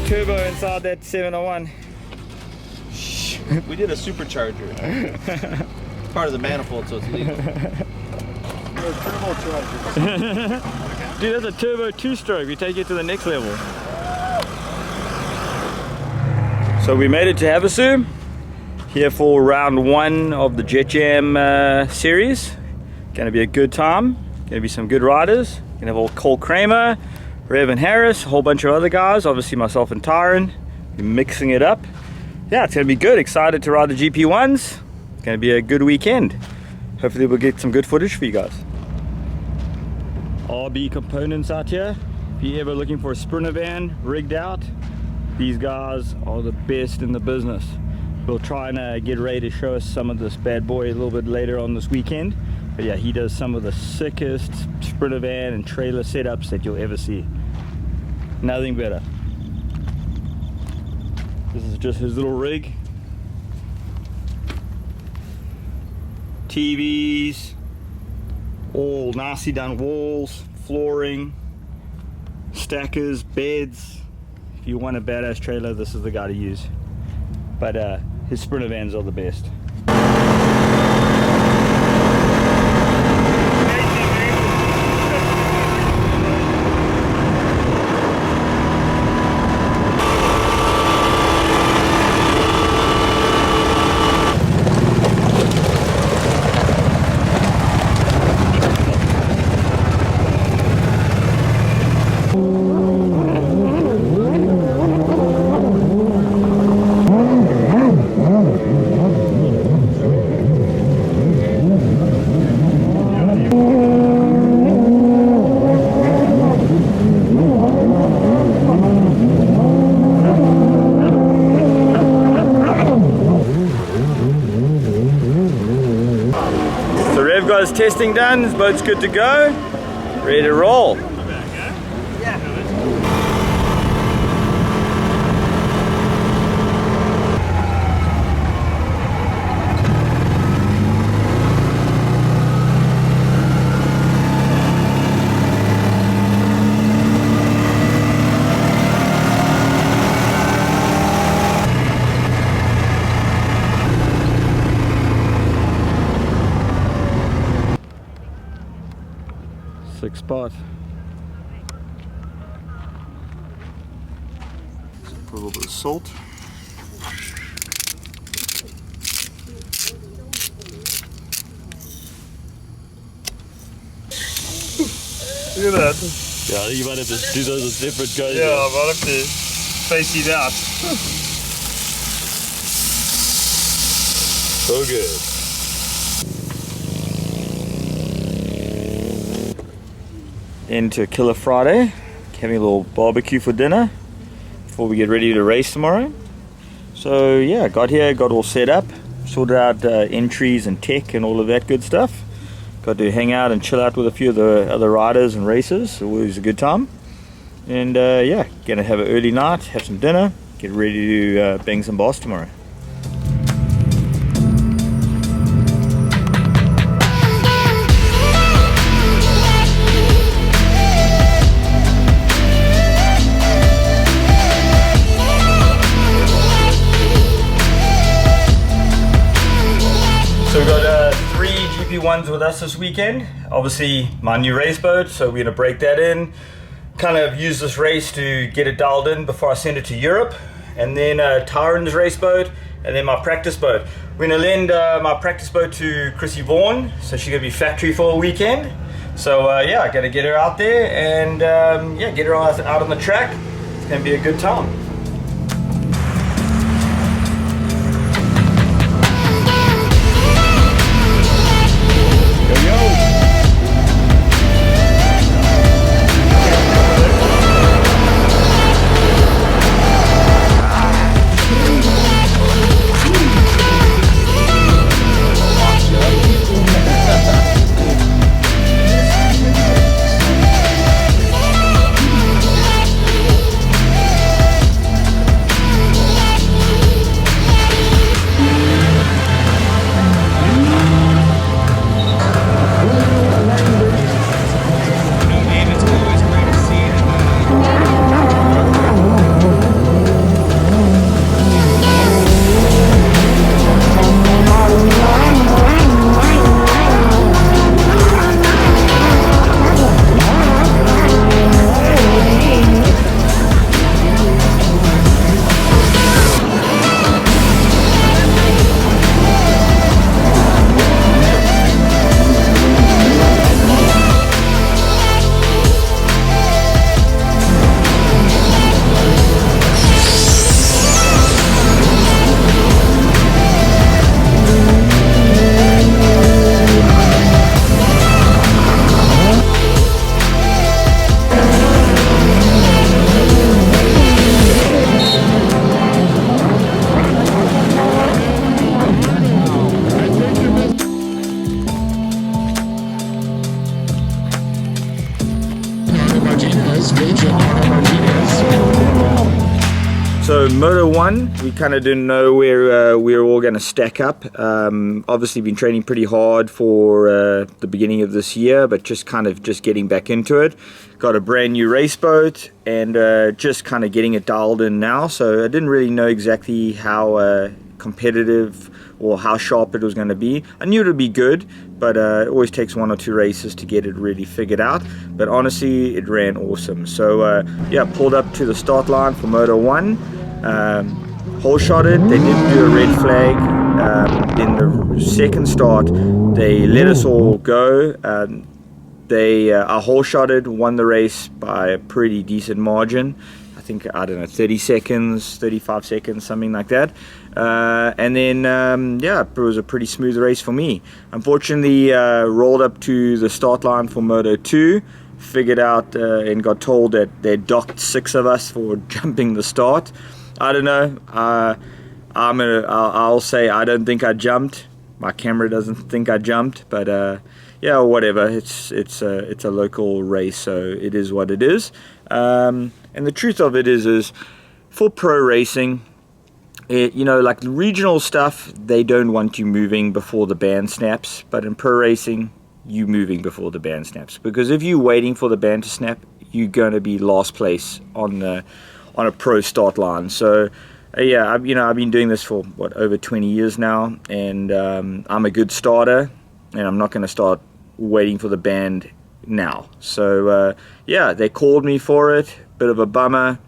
Turbo inside that 701. We did a supercharger. Part of the manifold, so it's legal. Dude, that's a turbo 2-stroke. We take it to the next level. So we made it to Havasu, here for round 1 of the Jetjam series. Gonna be a good time. Gonna be some good riders. Gonna have old Cole Kramer, Rev and Harris, a whole bunch of other guys, obviously myself and Tyron, mixing it up. Yeah, it's going to be good. Excited to ride the GP1s. It's going to be a good weekend. Hopefully we'll get some good footage for you guys. RB components out here. If you're ever looking for a sprinter van rigged out, these guys are the best in the business. We'll try and get Ray to show us some of this bad boy a little bit later on this weekend. But yeah, he does some of the sickest sprinter van and trailer setups that you'll ever see. Nothing better. This is just his little rig. TVs, all nicely done walls, flooring, stackers, beds. If you want a badass trailer, this is the guy to use. But his sprinter vans are the best. Got his testing done, his boat's good to go, ready to roll. Sick spot. Put a little bit of salt. Look at that. Yeah, you might have to do those as different guys. Yeah, I might have to face these out. So good. Into Killer Friday, having a little barbecue for dinner before we get ready to race tomorrow. So yeah, got here, got all set up, sorted out entries and tech and all of that good stuff. Got to hang out and chill out with a few of the other riders and racers. Always a good time. And yeah, gonna have an early night, have some dinner, get ready to bang some boss tomorrow. So we've got 3 GP1s with us this weekend. Obviously my new race boat, so we're going to break that in. Kind of use this race to get it dialed in before I send it to Europe. And then Tyron's race boat, and then my practice boat. We're going to lend my practice boat to Chrissy Vaughan, so she's going to be factory for a weekend. So yeah, I got to get her out there and yeah, get her out on the track. It's going to be a good time. So Moto 1, we kind of didn't know where we were all going to stack up. Obviously been training pretty hard for the beginning of this year, but just getting back into it. Got a brand new race boat and just kind of getting it dialed in now. So I didn't really know exactly how competitive or how sharp it was going to be. I knew it would be good, but it always takes 1 or 2 races to get it really figured out. But honestly, it ran awesome. So yeah, pulled up to the start line for Moto 1. Hole shotted. They didn't do a red flag. In the second start, they let us all go. I hole shotted, won the race by a pretty decent margin. I think, I don't know, 30 seconds, 35 seconds, something like that. And then, yeah, it was a pretty smooth race for me. Unfortunately, rolled up to the start line for Moto 2, figured out and got told that they docked 6 of us for jumping the start. I don't know. I'll say I don't think I jumped. My camera doesn't think I jumped, but yeah, whatever. It's a local race, so it is what it is. And the truth of it is for pro racing, you know, like regional stuff, they don't want you moving before the band snaps. But in pro racing, you moving before the band snaps, because if you're waiting for the band to snap, you're going to be last place on a pro start line. So yeah, I've been doing this for over 20 years now, and I'm a good starter, and I'm not going to start waiting for the band now. So yeah, they called me for it. Bit of a bummer,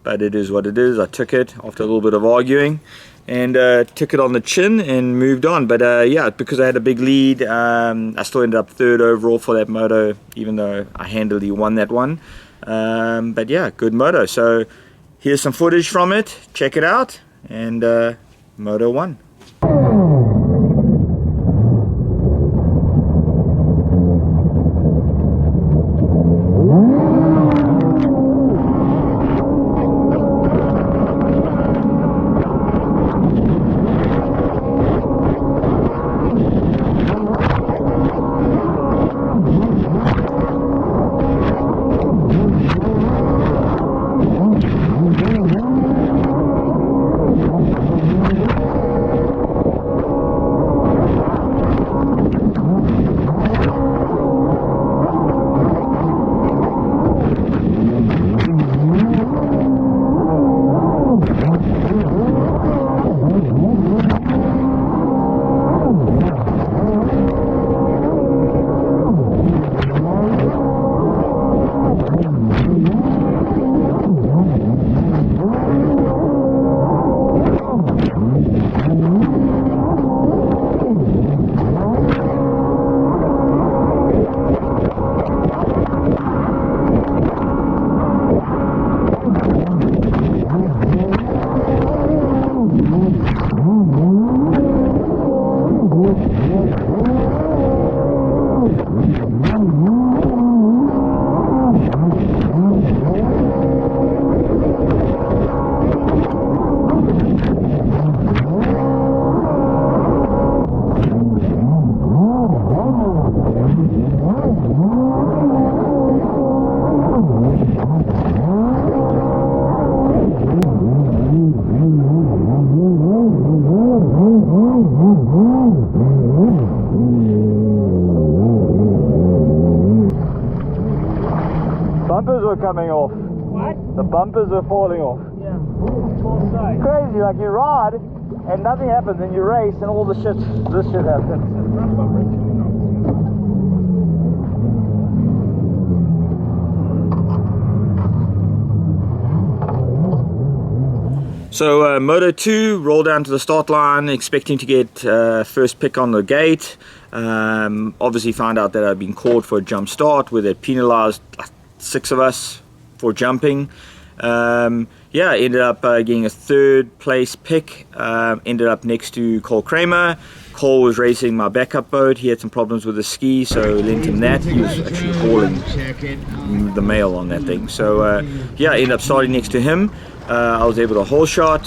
but it is what it is. I took it after a little bit of arguing, and took it on the chin and moved on. But yeah, because I had a big lead, I still ended up 3rd overall for that moto, even though I handily won that one. But yeah, good moto. So here's some footage from it. Check it out. And Moto 1. Bumpers were coming off. What? The bumpers were falling off. Yeah. Crazy, like you ride and nothing happens, and you race and all this shit happens. So Moto 2, rolled down to the start line, expecting to get first pick on the gate. Obviously found out that I'd been called for a jump start, where they'd penalized 6 of us for jumping. Yeah, ended up getting a 3rd place pick. Ended up next to Cole Kramer. Cole was racing my backup boat. He had some problems with the ski, so lent him that. He was actually hauling the mail on that thing. So yeah, ended up starting next to him. I was able to hole shot,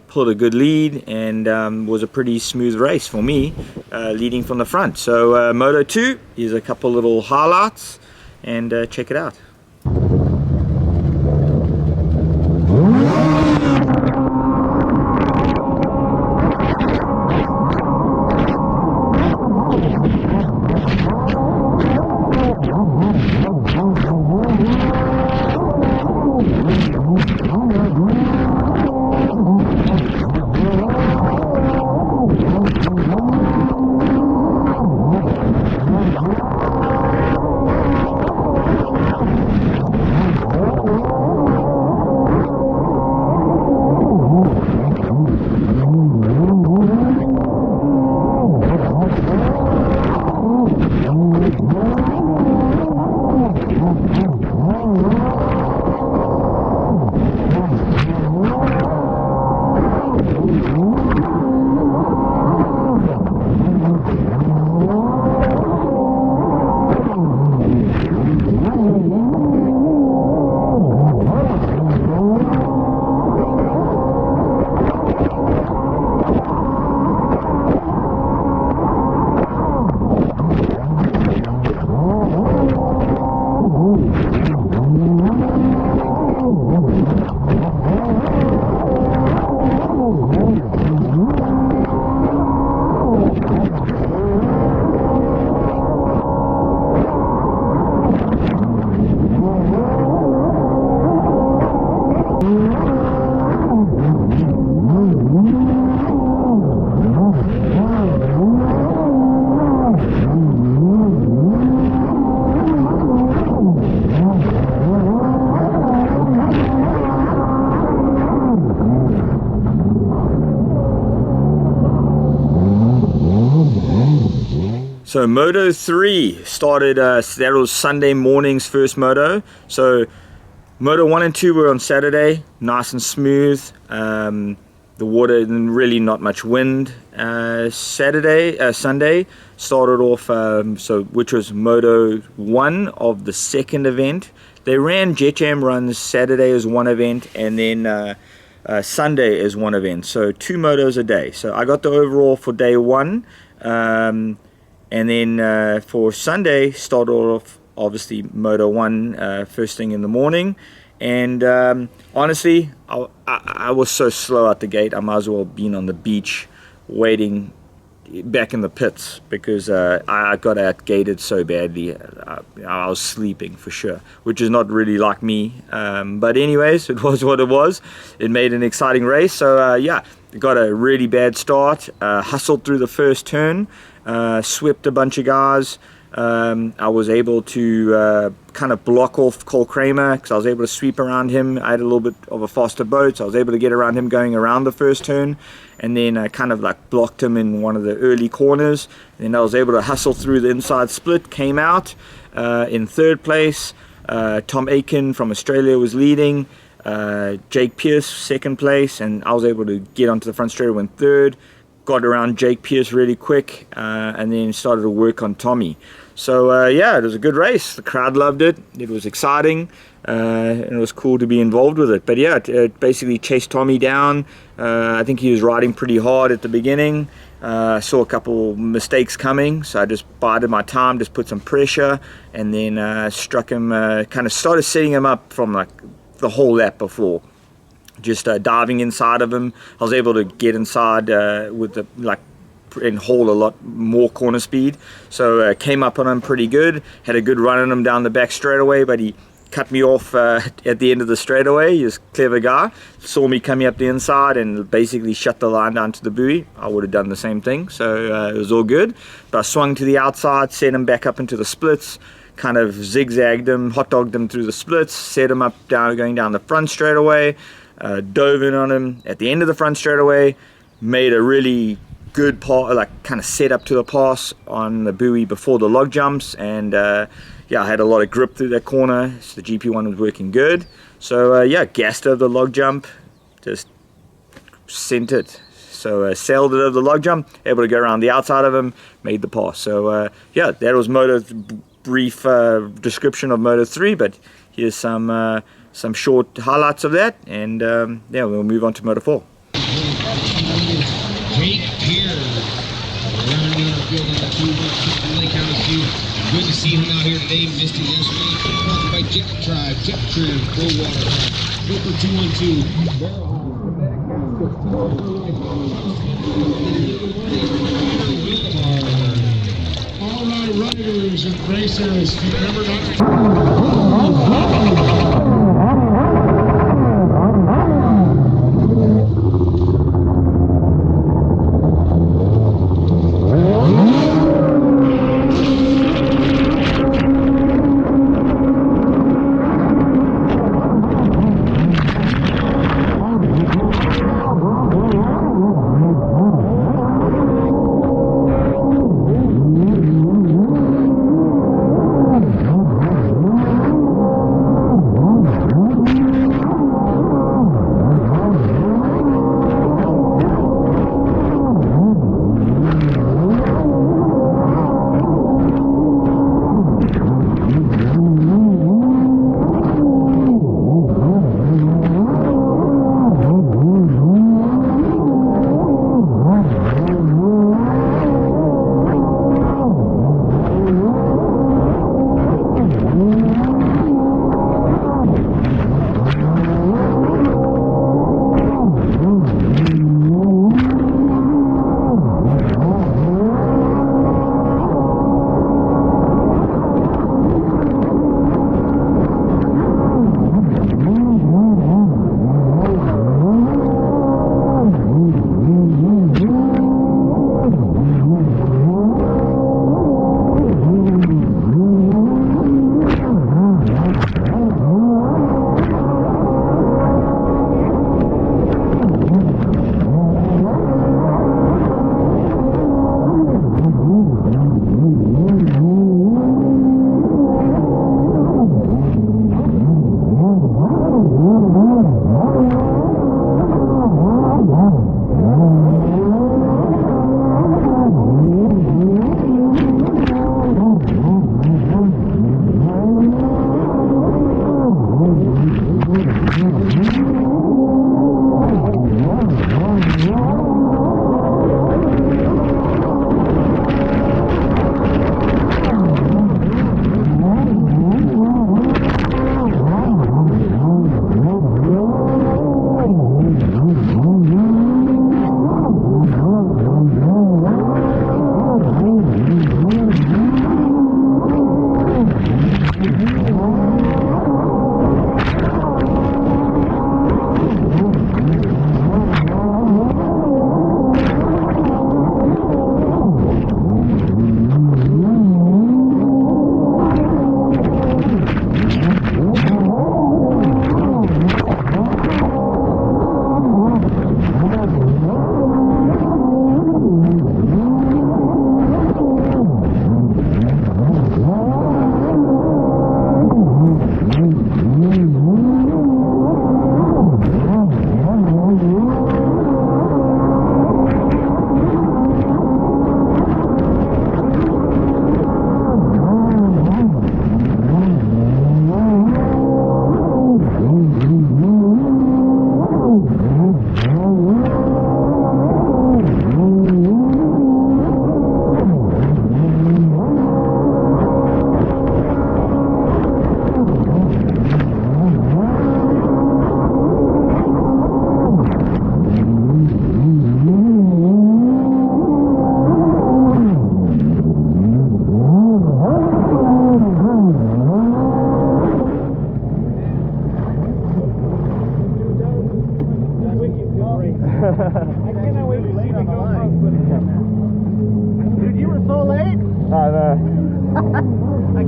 pulled a good lead, and was a pretty smooth race for me, leading from the front. So Moto 2, here's a couple little highlights, and check it out. So Moto 3 started, that was Sunday morning's first moto. So Moto 1 and 2 were on Saturday, nice and smooth. The water, really not much wind. Sunday started off, which was Moto 1 of the second event. They ran Jetjam runs Saturday as one event, and then Sunday as one event. So 2 motos a day. So I got the overall for day 1, and then for Sunday started off obviously Moto 1 first thing in the morning. And honestly, I was so slow at the gate. I might as well have been on the beach waiting back in the pits, because I got outgated so badly. I was sleeping for sure, which is not really like me. But anyways, it was what it was. It made an exciting race. So yeah, got a really bad start. Hustled through the first turn, swept a bunch of guys. I was able to kind of block off Cole Kramer, because I was able to sweep around him. I had a little bit of a faster boat, so I was able to get around him going around the first turn, and then I kind of like blocked him in one of the early corners. Then I was able to hustle through the inside split, came out in third place. Tom Aiken from Australia was leading, Jake Pierce second place, and I was able to get onto the front straightaway in third. Got around Jake Pierce really quick, and then started to work on Tommy. So yeah, it was a good race. The crowd loved it. It was exciting, and it was cool to be involved with it. But yeah, it basically chased Tommy down. I think he was riding pretty hard at the beginning. I saw a couple mistakes coming, so I just bided my time, just put some pressure, and then struck him, kind of started setting him up from like the whole lap before. Just diving inside of him. I was able to get inside with the and hold a lot more corner speed. So came up on him pretty good. Had a good run on him down the back straightaway, but he cut me off at the end of the straightaway. He was a clever guy. Saw me coming up the inside and basically shut the line down to the buoy. I would have done the same thing. So it was all good. But I swung to the outside, set him back up into the splits. Kind of zigzagged him, hot dogged him through the splits, set him up going down the front straightaway. Dove in on him at the end of the front straightaway, made a really good kind of set up to the pass on the buoy before the log jumps, and yeah, I had a lot of grip through that corner, so the GP1 was working good. So yeah, gassed over the log jump, just sent it. So sailed it over the log jump, able to go around the outside of him, made the pass. So yeah, that was brief description of Moto 3, but here's some short highlights of that, and yeah, we'll move on to Moto 4. Jake Pierce, rounding out the field on the Lake Havasu. Good to see him out here today. Missed him yesterday. Sponsored by Jet Tribe, Jet Trim, Full Water. Filter 212. All right, riders and racers, remember not to...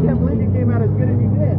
can't believe you came out as good as you did.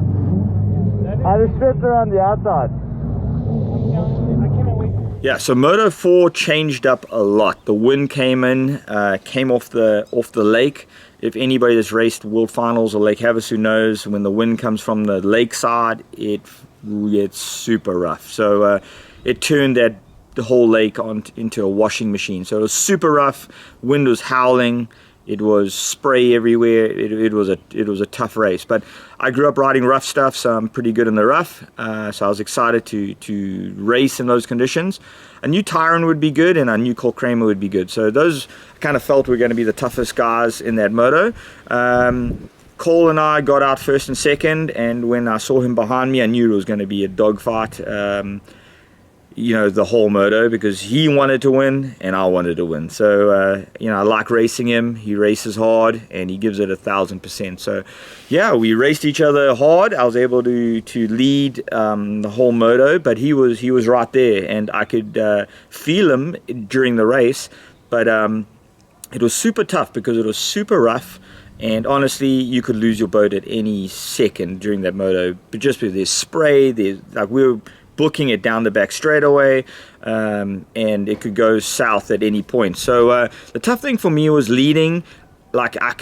I just stripped around the outside. I cannot wait. Yeah, so Moto 4 changed up a lot. The wind came in, came off the lake. If anybody that's raced World Finals or Lake Havasu knows, when the wind comes from the lake side, it's super rough. So it turned the whole lake into a washing machine. So it was super rough. Wind was howling. It was spray everywhere. It was a tough race. But I grew up riding rough stuff, so I'm pretty good in the rough. So I was excited to race in those conditions. I knew Tyron would be good, and I knew Cole Kramer would be good. So those kind of felt were going to be the toughest guys in that moto. Cole and I got out first and second, and when I saw him behind me, I knew it was going to be a dogfight. The whole moto, because he wanted to win and I wanted to win. So I like racing him. He races hard and he gives it 1,000%. So yeah, we raced each other hard. I was able to lead the whole moto, but he was right there, and I could feel him during the race. But it was super tough because it was super rough, and honestly you could lose your boat at any second during that moto. But just with there's spray, we were booking it down the back straightaway, and it could go south at any point. So the tough thing for me was leading. Like, I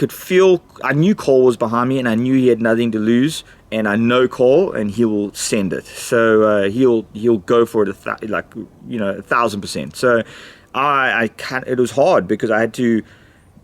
knew Cole was behind me, and I knew he had nothing to lose, and I know Cole, and he will send it. So he'll go for it 1,000%. So I can't. It was hard because I had to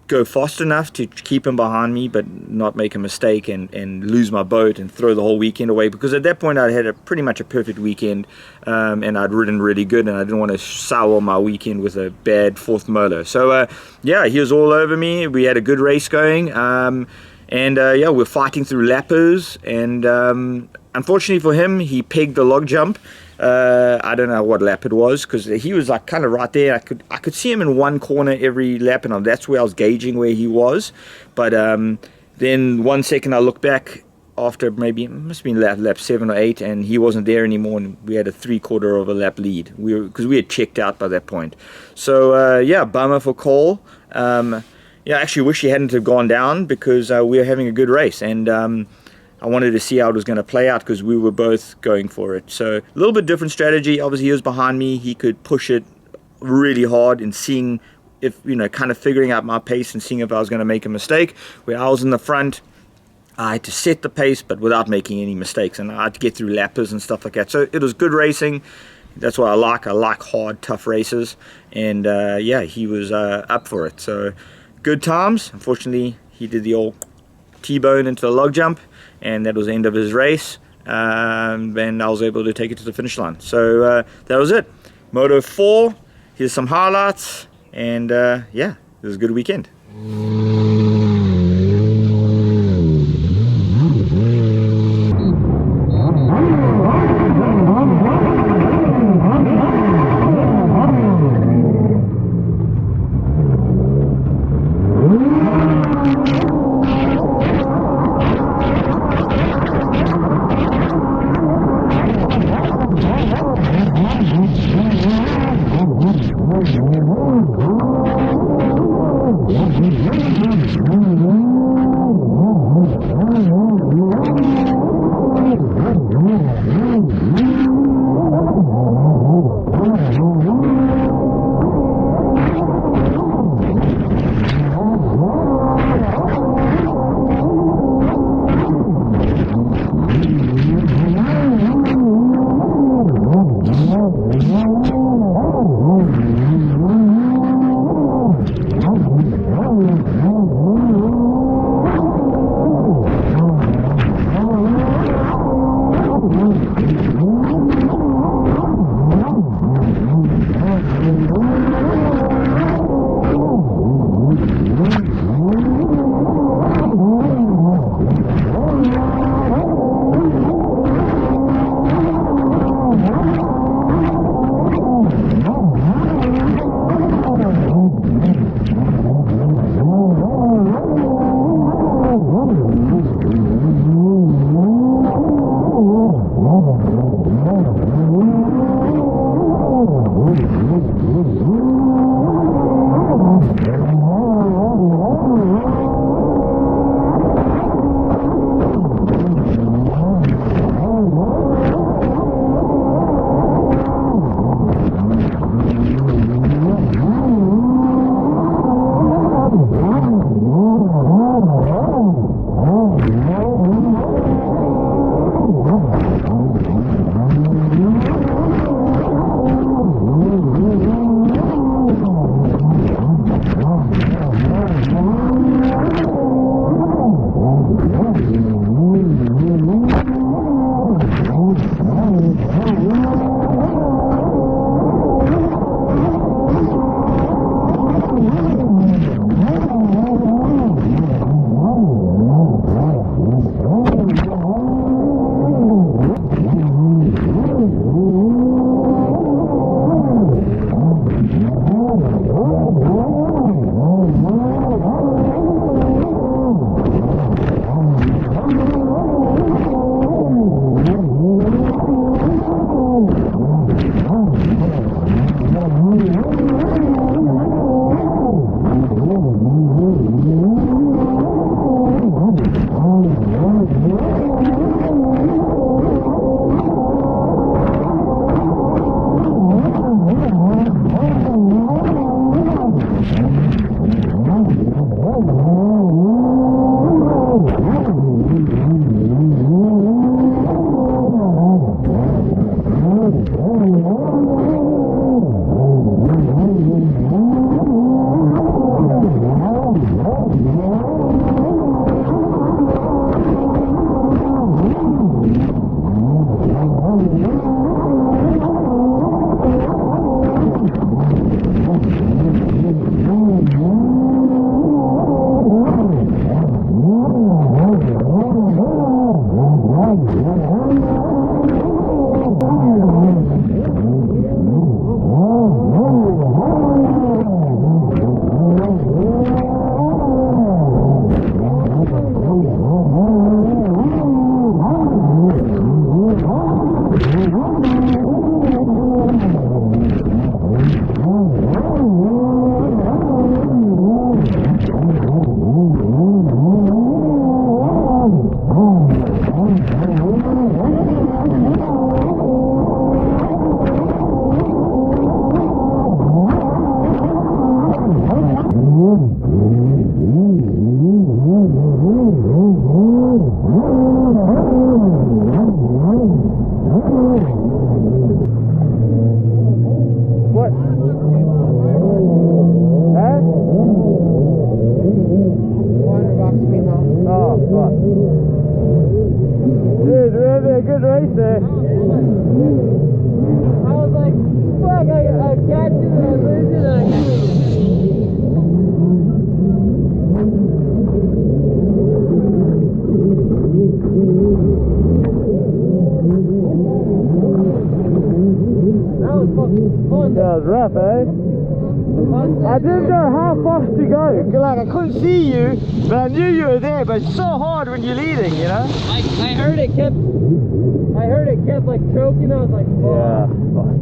go fast enough to keep him behind me, but not make a mistake and lose my boat and throw the whole weekend away, because at that point I had pretty much a perfect weekend, and I'd ridden really good, and I didn't want to sour my weekend with a bad fourth moto. So yeah, he was all over me. We had a good race going, we're fighting through lappers, and unfortunately for him, he pegged the log jump. I don't know what lap it was, because he was like kind of right there. I could see him in one corner every lap, and that's where I was gauging where he was. But then 1 second I looked back after, maybe it must have been lap 7 or 8, and he wasn't there anymore, and we had a 3/4 of a lap lead. Because we had checked out by that point. So yeah, bummer for Cole. I actually wish he hadn't have gone down, because we were having a good race, and I wanted to see how it was going to play out, because we were both going for it. So a little bit different strategy. Obviously he was behind me. He could push it really hard, and seeing if, kind of figuring out my pace and seeing if I was going to make a mistake. Where I was in the front, I had to set the pace, but without making any mistakes, and I had to get through lappers and stuff like that. So it was good racing. That's what I like. I like hard, tough races. And yeah, he was up for it. So good times. Unfortunately, he did the old T-bone into the log jump, and that was the end of his race, and I was able to take it to the finish line. So that was it. Moto 4, here's some highlights, and yeah, it was a good weekend. Yeah. What? Huh? Oh, fuck. Dude, we're having a good race there. I was like, fuck, I catch it and I lose it and I catch it. That was fucking fun. That was rough, eh? I didn't know how fast to go. Like, I couldn't see you, but I knew you were there. But it's so hard when you're leading, you know? I heard it kept like choking. I was like, fuck. Yeah. Fuck.